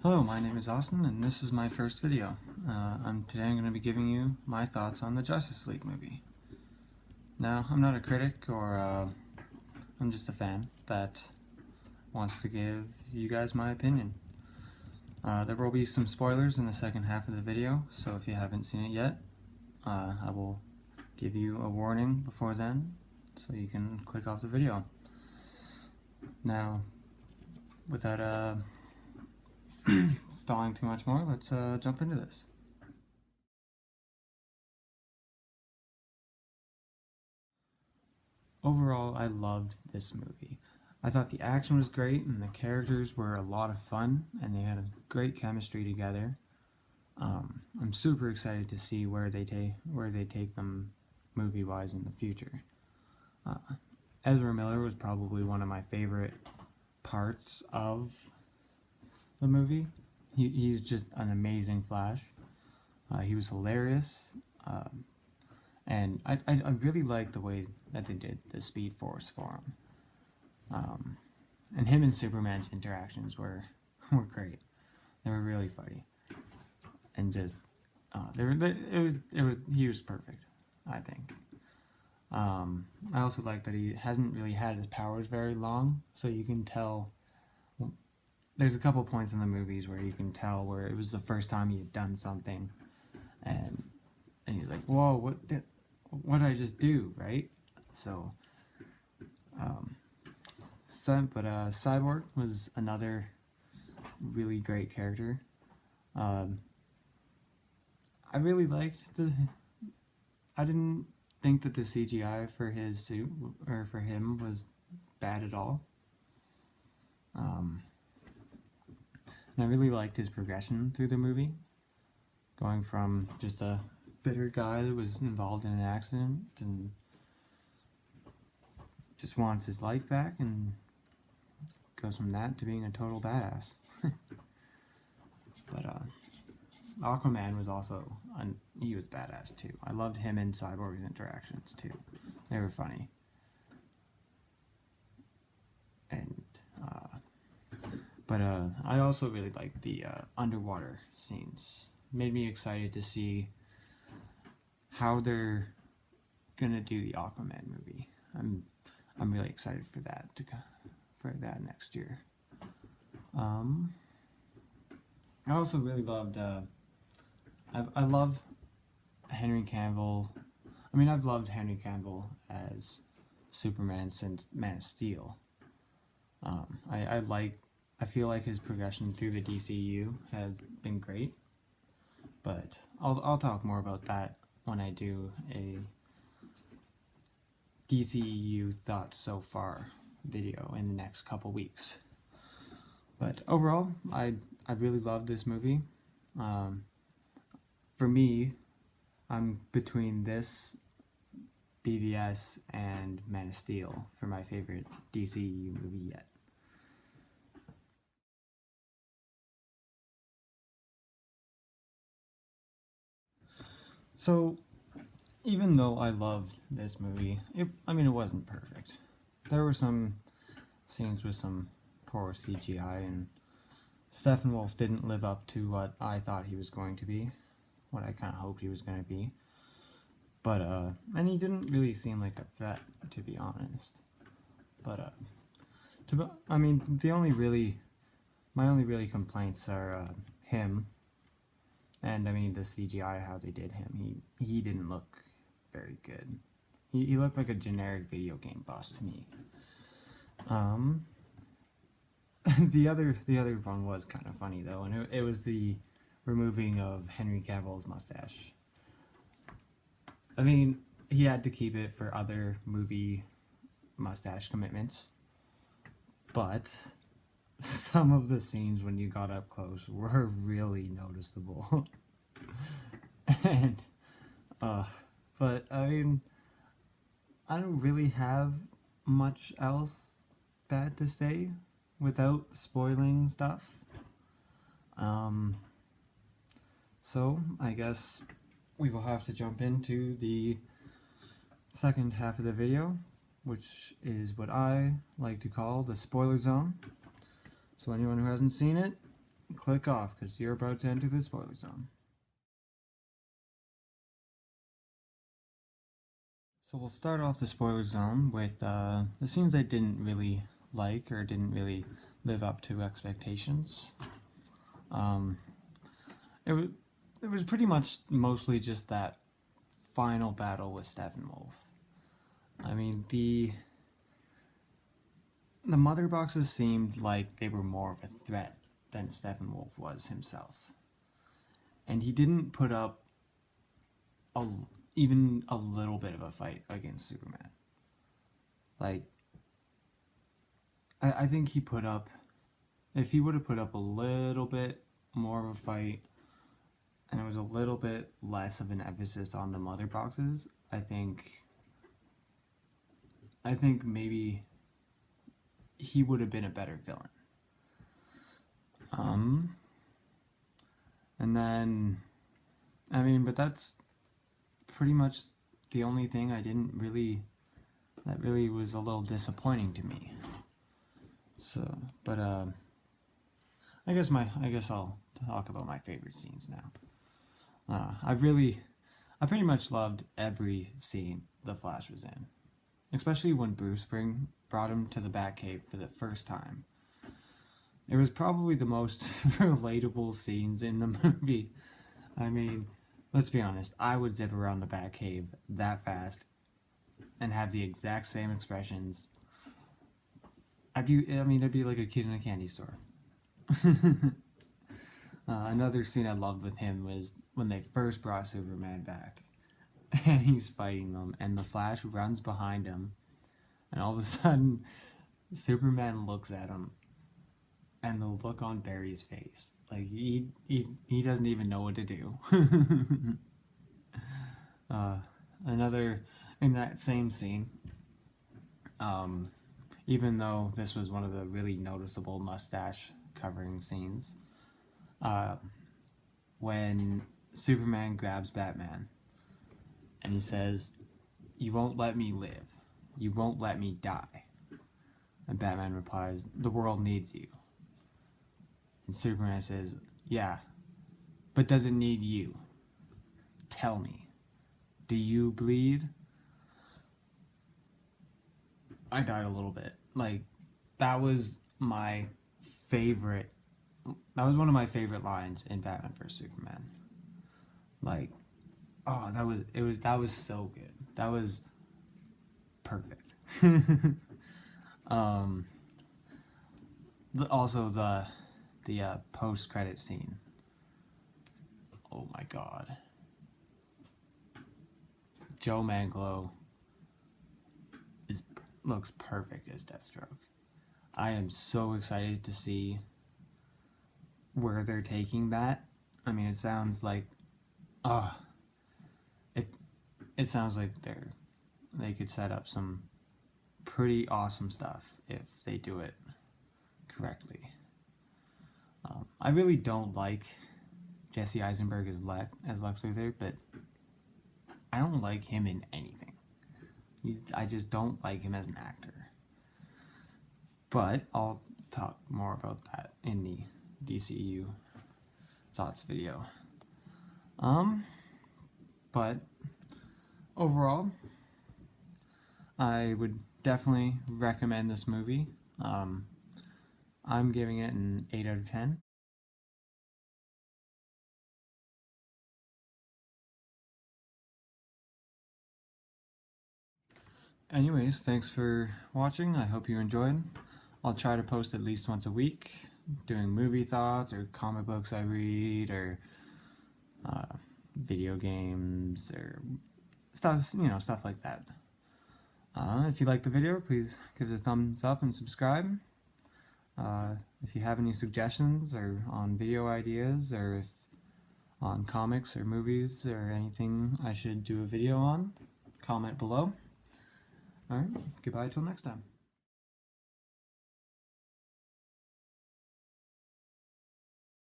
Hello, my name is Austin, and this is my first video. Today I'm going to be giving you my thoughts on the Justice League movie. Now, I'm not a critic, I'm just a fan that wants to give you guys my opinion. There will be some spoilers in the second half of the video, so if you haven't seen it yet, I will give you a warning before then, so you can click off the video. Now, without stalling too much more, let's jump into this. Overall, I loved this movie. I thought the action was great and the characters were a lot of fun and they had a great chemistry together. I'm super excited to see where they take them movie-wise in the future. Ezra Miller was probably one of my favorite parts of the movie. He's just an amazing Flash. He was hilarious. And I really liked the way that they did the Speed Force for him. And him and Superman's interactions were great. They were really funny. And just, he was perfect, I think. I also like that he hasn't really had his powers very long, so you can tell. There's a couple points in the movies where you can tell where it was the first time he had done something, and he's like, "Whoa, what did I just do?" Right? So, Cyborg was another really great character. I really liked I didn't think that the CGI for his suit or for him was bad at all. And I really liked his progression through the movie, going from just a bitter guy that was involved in an accident and just wants his life back, and goes from that to being a total badass. But Aquaman was also he was badass too. I loved him and Cyborg's interactions too. They were funny. And I also really liked the underwater scenes. Made me excited to see how they're gonna do the Aquaman movie. I'm really excited for that next year. I also really loved. I love Henry Cavill. I mean, I've loved Henry Cavill as Superman since Man of Steel. I feel like his progression through the DCU has been great, but I'll talk more about that when I do a DCU thoughts so far video in the next couple weeks. But overall, I really loved this movie. For me, I'm between this, BVS, and Man of Steel for my favorite DCU movie yet. So, even though I loved this movie, it wasn't perfect. There were some scenes with some poor CGI, and Steppenwolf didn't live up to what I thought he was going to be, what I kind of hoped he was going to be. But, and he didn't really seem like a threat, to be honest. But, my only really complaints are, him, and the CGI, how they did him. He didn't look very good. He looked like a generic video game boss to me. The other one was kind of funny though, and it was the removing of Henry Cavill's mustache. I mean, he had to keep it for other movie mustache commitments, but some of the scenes when you got up close were really noticeable. And but I don't really have much else bad to say without spoiling stuff. So I guess we will have to jump into the second half of the video, which is what I like to call the spoiler zone. So anyone who hasn't seen it, click off because you're about to enter the spoiler zone. So we'll start off the spoiler zone with the scenes I didn't really like or didn't really live up to expectations. Um, it was pretty much mostly just that final battle with Steppenwolf. I mean, the mother boxes seemed like they were more of a threat than Steppenwolf was himself. And he didn't put up a, even a little bit of a fight against Superman. Like, I think he put up, if he would have put up a little bit more of a fight, and it was a little bit less of an emphasis on the mother boxes, I think maybe he would have been a better villain. And then, I mean, but that's pretty much the only thing that really was a little disappointing to me. So, but I guess I'll talk about my favorite scenes now. I pretty much loved every scene the Flash was in, especially when Bruce brought him to the Batcave for the first time. It was probably the most relatable scenes in the movie. I mean, let's be honest, I would zip around the Batcave that fast and have the exact same expressions. I'd be like a kid in a candy store. Another scene I loved with him was when they first brought Superman back and he's fighting them, and the Flash runs behind him, and all of a sudden, Superman looks at him, and the look on Barry's face, like he doesn't even know what to do. Another in that same scene, even though this was one of the really noticeable mustache covering scenes, when Superman grabs Batman and he says, "You won't let me live. You won't let me die." And Batman replies, "The world needs you." And Superman says, "Yeah, but does it need you? Tell me, do you bleed?" I died a little bit. Like, that was my favorite. That was one of my favorite lines in Batman vs Superman. Like, oh, that was so good. That was perfect. Also the post credit scene. Oh my god. Joe Manglo looks perfect as Deathstroke. I am so excited to see where they're taking that. I mean, it sounds like, it sounds like they could set up some pretty awesome stuff if they do it correctly. I really don't like Jesse Eisenberg as Lex Luthor, but I don't like him in anything. I just don't like him as an actor. But I'll talk more about that in the DCEU thoughts video. But overall, I would definitely recommend this movie. I'm giving it an 8 out of 10. Anyways, thanks for watching. I hope you enjoyed. I'll try to post at least once a week, doing movie thoughts or comic books I read or video games or stuff, stuff like that. If you liked the video, please give it a thumbs up and subscribe. If you have any suggestions or on video ideas or if on comics or movies or anything I should do a video on, comment below. Alright, goodbye till next time.